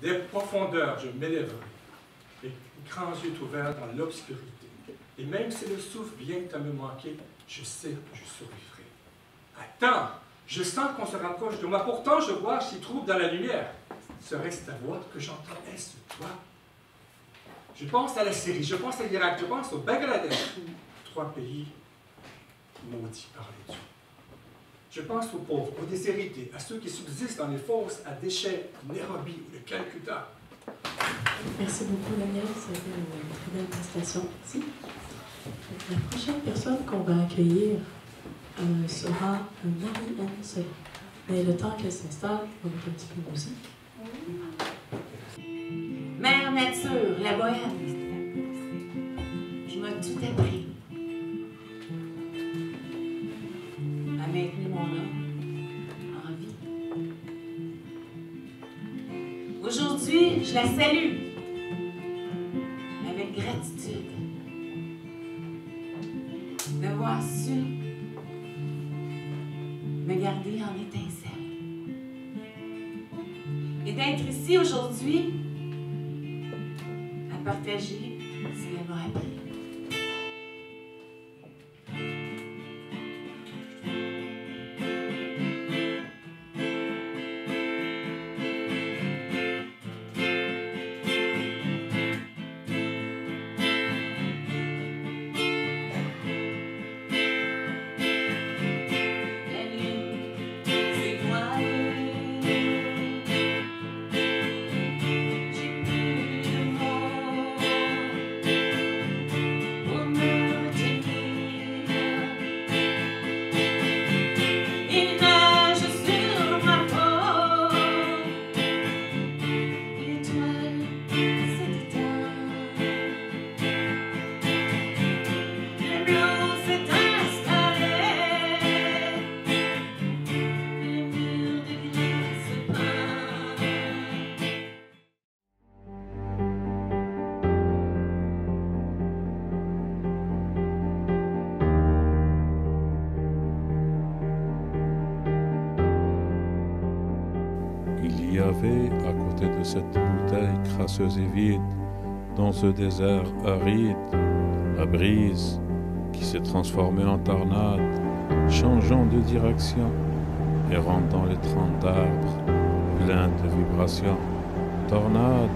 Des profondeurs, je m'élèverai, les grands yeux ouverts dans l'obscurité. Et même si le souffle vient à me manquer, je sais que je survivrai. Attends, je sens qu'on se rapproche de moi. Pourtant, je vois si trouble dans la lumière. Serait-ce ta voix que j'entends? Est-ce toi? Je pense à la Syrie, je pense à l'Irak, je pense au Bangladesh. 3 pays maudits par les dieux. Je pense aux pauvres, aux déshérités, à ceux qui subsistent dans les fosses à déchets, Nairobi ou de Calcutta. Merci beaucoup, Daniel. C'était une très belle prestation. Merci. La prochaine personne qu'on va accueillir sera Marie-Anne Soya. Mais le temps qu'elle s'installe, on va mettre un petit peu de musique. Mère nature, la bohème, qui m'a tout appris. À maintenir mon âme en vie. Aujourd'hui, je la salue avec gratitude d'avoir su me garder en étincelle et d'être ici aujourd'hui à partager ce qu'elle m'a appris. Il y avait, à côté de cette bouteille crasseuse et vide, dans ce désert aride, la brise qui s'est transformée en tornade, changeant de direction et rendant les troncs d'arbres pleins de vibrations. Tornade,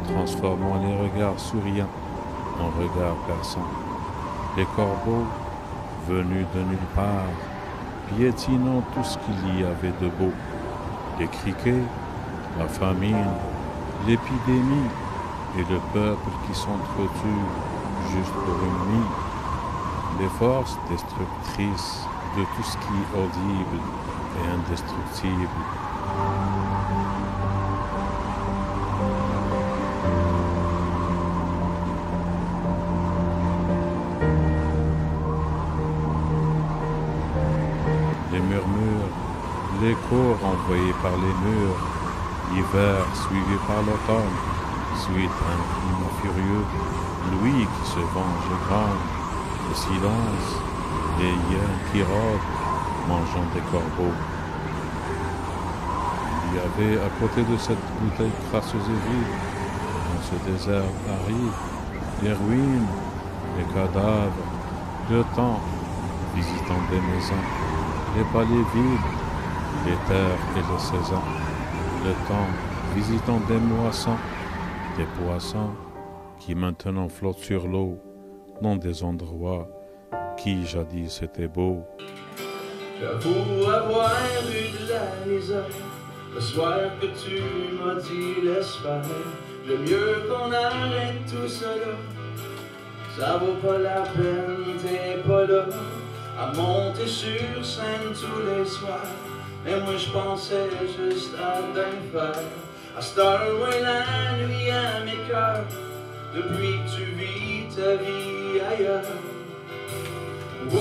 transformant les regards souriants en regards perçants. Les corbeaux, venus de nulle part, piétinant tout ce qu'il y avait de beau. Les criquets, la famine, l'épidémie et le peuple qui s'entretue juste pour une nuit. Les forces destructrices de tout ce qui est audible et indestructible. Les murmures, l'écho renvoyé par les murs, l'hiver suivi par l'automne, suite à un climat furieux, Louis qui se venge et gronde, le silence, les hyènes qui rôdent, mangeant des corbeaux. Il y avait à côté de cette bouteille crasseuse et vide, dans ce désert aride, les ruines, les cadavres, le temps visitant des maisons, les palais vides, les terres et les saisons, le temps visitant des moissons, des poissons qui maintenant flottent sur l'eau dans des endroits qui jadis étaient beaux. J'avoue avoir eu de la misère le soir que tu m'as dit laisse faire. Le mieux qu'on arrête tout cela, ça vaut pas la peine, t'es pas là à monter sur scène tous les soirs. Et moi je pensais juste à bien faire, à starway la nuit à mes cœurs, depuis que tu vis ta vie ailleurs. Oh,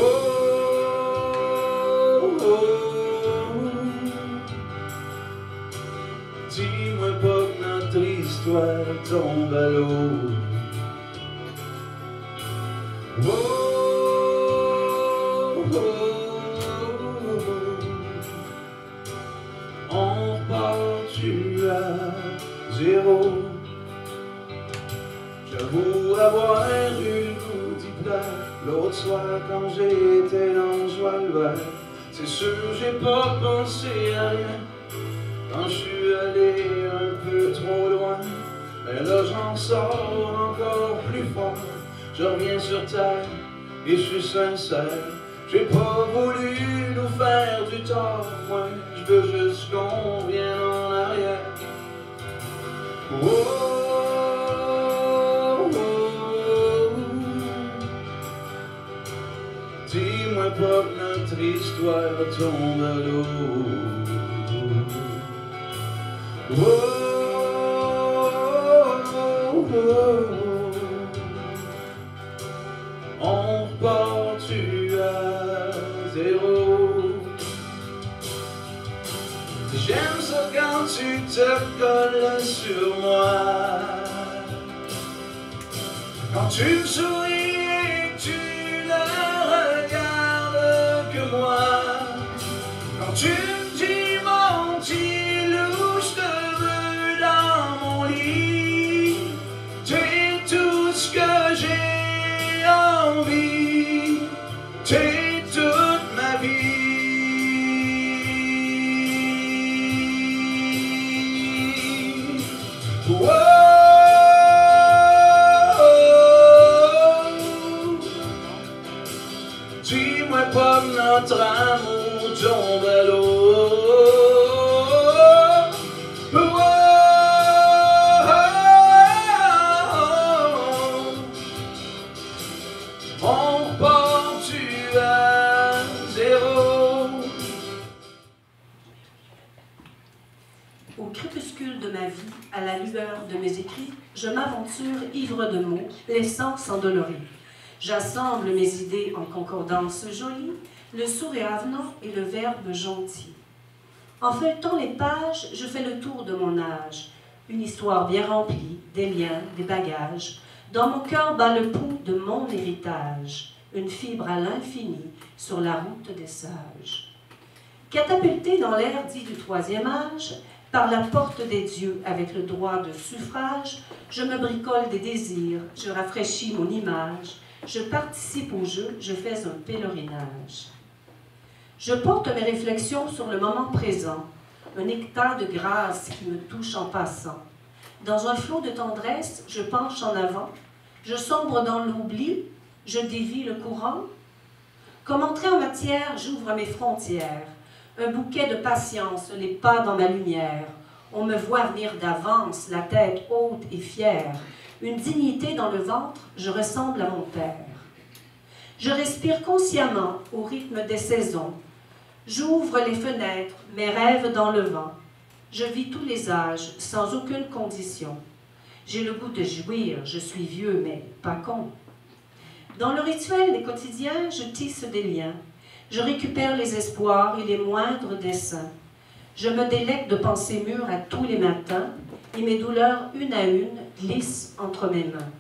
oh, oh. Dis-moi pas que notre histoire tombe à l'eau. Oh, oh, oh. On repart-tu à 0. J'avoue avoir eu le goût d'y plaire l'autre soir quand j'étais dans joie le vert. C'est sûr j'ai pas pensé à rien quand je suis allé un peu trop loin. Mais là j'en sors encore plus fort. Je reviens sur terre et je suis sincère. J'ai pas voulu nous faire du tort, moi je veux juste qu'on vienne en arrière. Oh, oh, oh. Dis-moi pas que notre histoire tombe à l'eau. Oh, oh, oh. On repart-tu à 0? J'aime ça quand tu te colles sur moi, quand tu me souris et que tu ne regardes que moi, quand tu me dis mon petit loup, je te veux dans mon lit. Tu es tout ce que j'ai envie, tu es toute ma vie. Oh, dis-moi pas que notre amour tombe à l'eau. On repart-tu à 0? Au crépuscule de ma vie, à la lueur de mes écrits, je m'aventure ivre de mots, laissant s'endolorir. J'assemble mes idées en concordance jolie, le sourire avenant et le verbe gentil. En feuilletant les pages, je fais le tour de mon âge, une histoire bien remplie, des liens, des bagages. Dans mon cœur bat le pouls de mon héritage, une fibre à l'infini sur la route des sages. Catapulté dans l'ère dit du troisième âge, par la porte des dieux avec le droit de suffrage, je me bricole des désirs, je rafraîchis mon image, je participe au jeu, je fais un pèlerinage. Je porte mes réflexions sur le moment présent, un hectare de grâce qui me touche en passant. Dans un flot de tendresse, je penche en avant, je sombre dans l'oubli, je dévie le courant. Comme entrée en matière, j'ouvre mes frontières, un bouquet de patience, les pas dans ma lumière. On me voit venir d'avance, la tête haute et fière, une dignité dans le ventre, je ressemble à mon père. Je respire consciemment au rythme des saisons, j'ouvre les fenêtres, mes rêves dans le vent. Je vis tous les âges, sans aucune condition. J'ai le goût de jouir, je suis vieux, mais pas con. Dans le rituel des quotidiens, je tisse des liens. Je récupère les espoirs et les moindres desseins. Je me délecte de pensées mûres à tous les matins, et mes douleurs, une à une, glissent entre mes mains.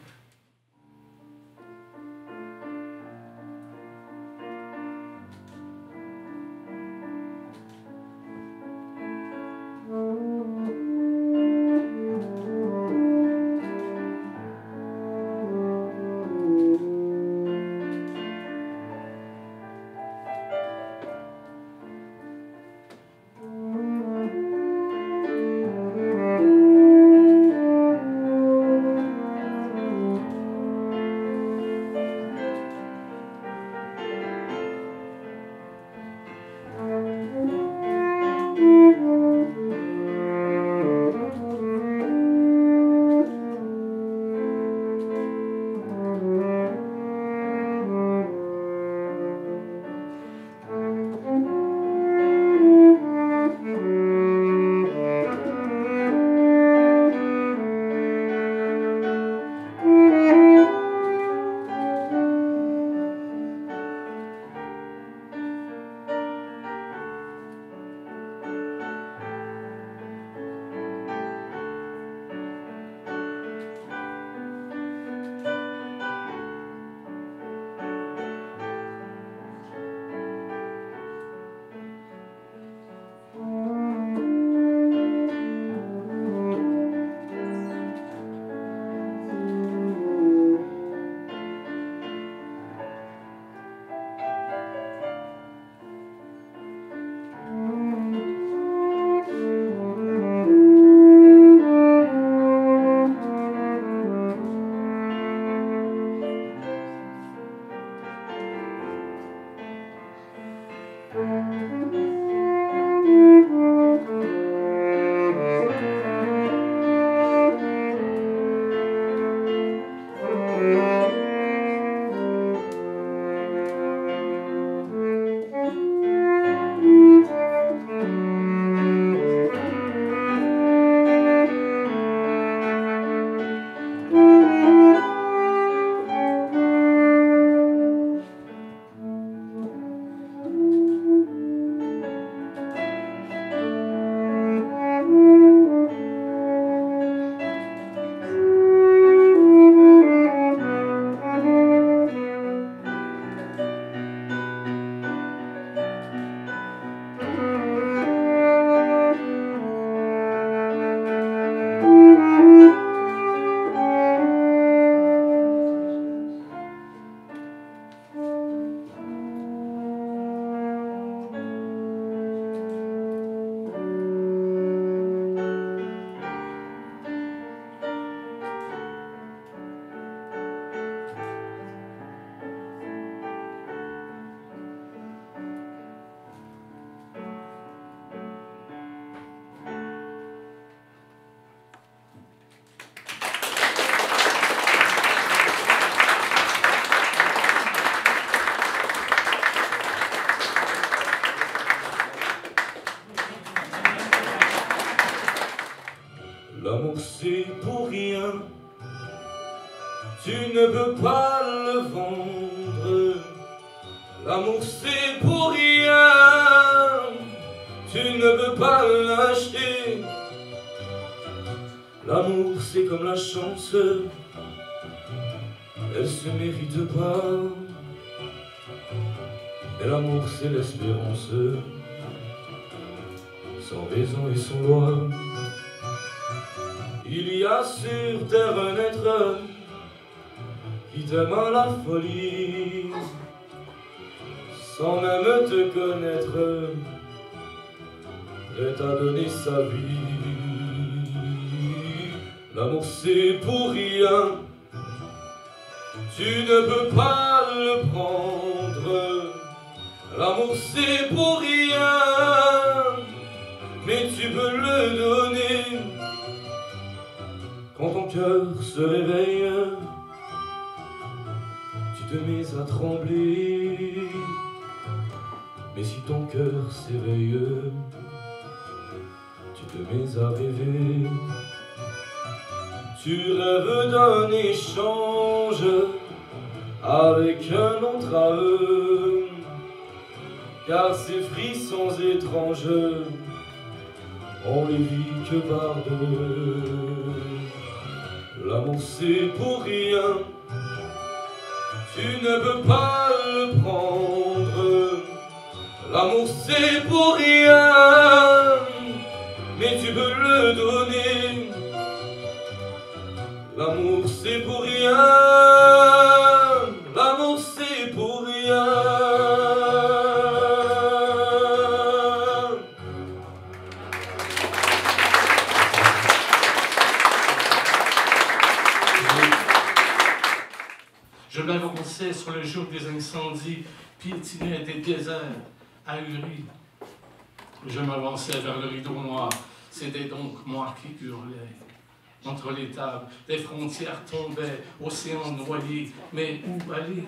L'amour c'est pour rien, tu ne peux pas le vendre. L'amour c'est pour rien, tu ne peux pas l'acheter. L'amour c'est comme la chance, elle se mérite pas. Mais l'amour c'est l'espérance, sans raison et sans loi. Il y a sur terre un être qui t'aime à la folie, sans même te connaître, prêt à donner sa vie. L'amour c'est pour rien, tu ne peux pas le prendre. L'amour c'est pour rien, mais tu peux le donner. Quand ton cœur se réveille, tu te mets à trembler. Mais si ton cœur s'éveille, tu te mets à rêver. Tu rêves d'un échange avec un autre à eux, car ces frissons étranges, on les vit que par deux. L'amour c'est pour rien, tu ne peux pas le prendre. L'amour c'est pour rien, mais tu peux le donner. L'amour c'est pour rien, l'amour c'est pour rien. Je m'avançais sur le jour des incendies, piétinais des déserts ahuris. Je m'avançais vers le rideau noir, c'était donc moi qui hurlais. Entre les tables, des frontières tombaient, océans noyés, mais où aller?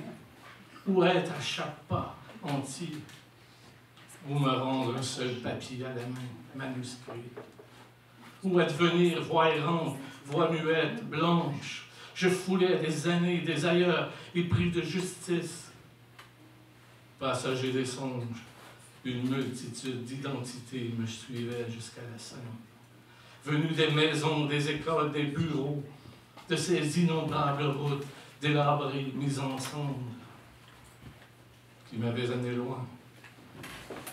Où être à chaque pas entier? Où me rendre un seul papier à la main, manuscrit? Où advenir voix errante, voix muette, blanche? Je foulais des années, des ailleurs, épris de justice. Passager des songes, une multitude d'identités me suivait jusqu'à la scène. Venu des maisons, des écoles, des bureaux, de ces innombrables routes délabrées, mises ensemble, qui m'avaient amené loin.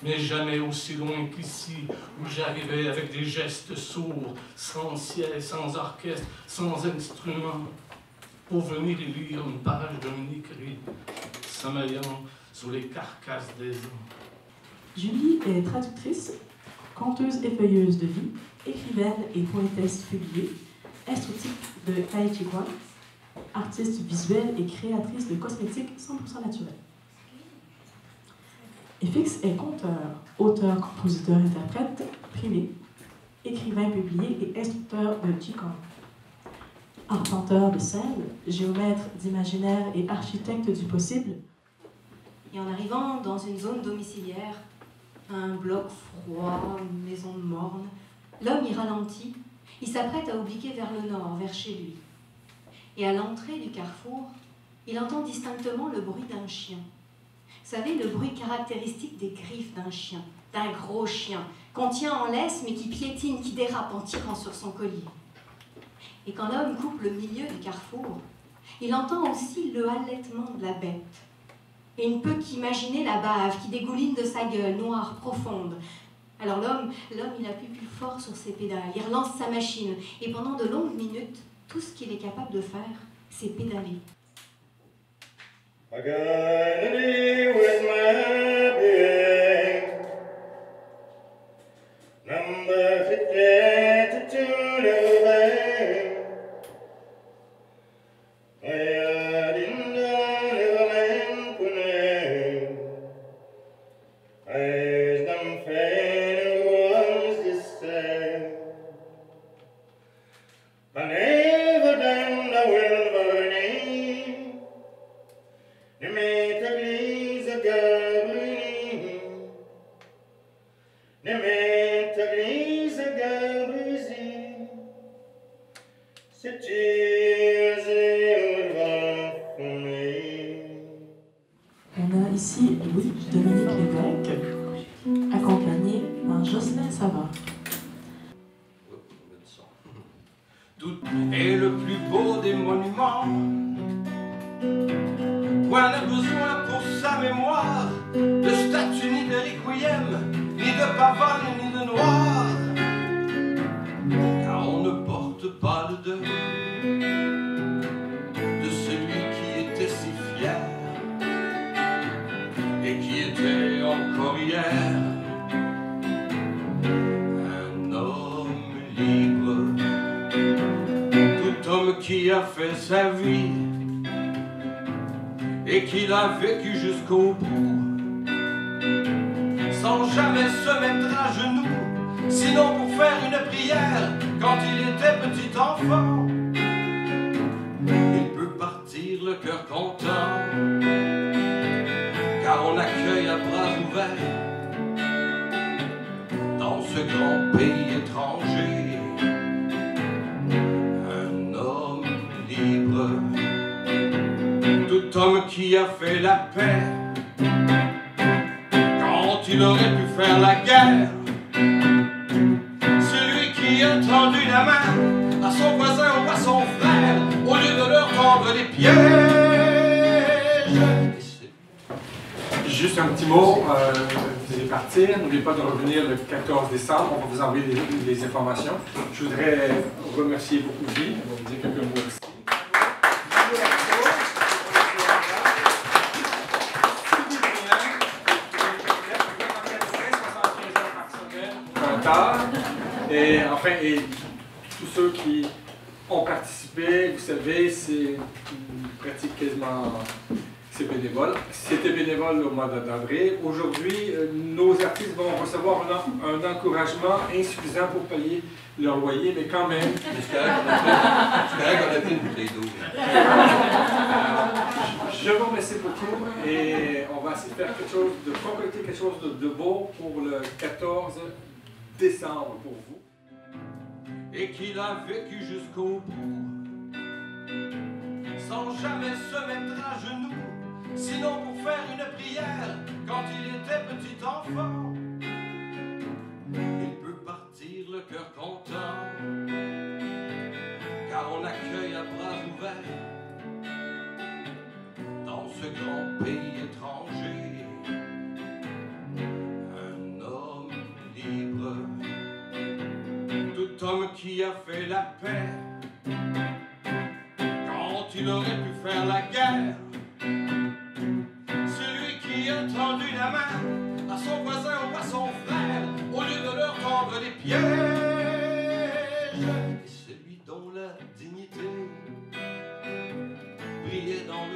Mais jamais aussi loin qu'ici, où j'arrivais avec des gestes sourds, sans ciel, sans orchestre, sans instrument, pour venir y lire une page d'un écrit, sommeillant sous les carcasses des hommes. Julie est traductrice, conteuse et feuilleuse de vie, écrivaine et poétesse publiée, instructrice de Tai Chi Chuan, artiste visuelle et créatrice de cosmétiques 100% naturels. FX est conteur, auteur, compositeur, interprète, primé, écrivain publié et instructeur de Qigong. Arpenteur de scène, géomètre d'imaginaire et architecte du possible. Et en arrivant dans une zone domiciliaire, un bloc froid, une maison morne, l'homme y ralentit, il s'apprête à obliquer vers le nord, vers chez lui. Et à l'entrée du carrefour, il entend distinctement le bruit d'un chien. Vous savez, le bruit caractéristique des griffes d'un chien, d'un gros chien, qu'on tient en laisse mais qui piétine, qui dérape en tirant sur son collier. Et quand l'homme coupe le milieu du carrefour, il entend aussi le halètement de la bête. Et il ne peut qu'imaginer la bave qui dégouline de sa gueule, noire, profonde. Alors l'homme, il appuie plus fort sur ses pédales, il relance sa machine, et pendant de longues minutes, tout ce qu'il est capable de faire, c'est pédaler. I gotta be with my baby. Number 52 to bang. I didn't know Neverland Pune. I them fan was this time. I never done the world burning. Ne m'établisse à Gabriel. Ne m'établisse à Gabriel. On a ici Louis Dominique Lévesque, accompagné par Jocelyn Savard. Tout est le plus beau des monuments. Point n'a besoin pour sa mémoire de statue ni de requiem, ni de pavane ni de noir, car on ne porte pas le deuil de celui qui était si fier et qui était encore hier un homme libre, tout homme qui a fait sa vie et qui l'a vécu jusqu'au bout, sans jamais se mettre à genoux, sinon pour faire une prière quand il était petit enfant. Il peut partir le cœur content, car on accueille à bras ouverts dans ce grand pays étranger un homme libre, tout homme qui a fait la paix quand il aurait pu faire la guerre, celui qui a tendu la main à son voisin ou à son frère au lieu de leur tendre les pièges. Juste un petit mot, vous allez partir, n'oubliez pas de revenir le 14 décembre, on va vous envoyer les informations. Je voudrais remercier beaucoup Guy, on va vous dire quelques mots aussi. Et enfin, et tous ceux qui ont participé, vous savez, c'est une pratique quasiment, c'est bénévole. C'était bénévole au mois d'avril. Aujourd'hui, nos artistes vont recevoir un encouragement insuffisant pour payer leur loyer, mais quand même. C'est correct qu'on a pris une bouteille d'eau. Je vous remercie beaucoup et on va essayer de faire quelque chose, de concocter quelque chose de beau pour le 14 décembre pour vous. Et qu'il a vécu jusqu'au bout, sans jamais se mettre à genoux, sinon pour faire une prière quand il était petit enfant. Il peut partir le cœur content, car on accueille à bras ouverts dans ce grand pays étranger un homme libre, tout homme qui a fait la paix quand il aurait pu faire la guerre, celui qui a tendu la main à son voisin ou à son frère au lieu de leur tendre les pièges, et celui dont la dignité brillait dans le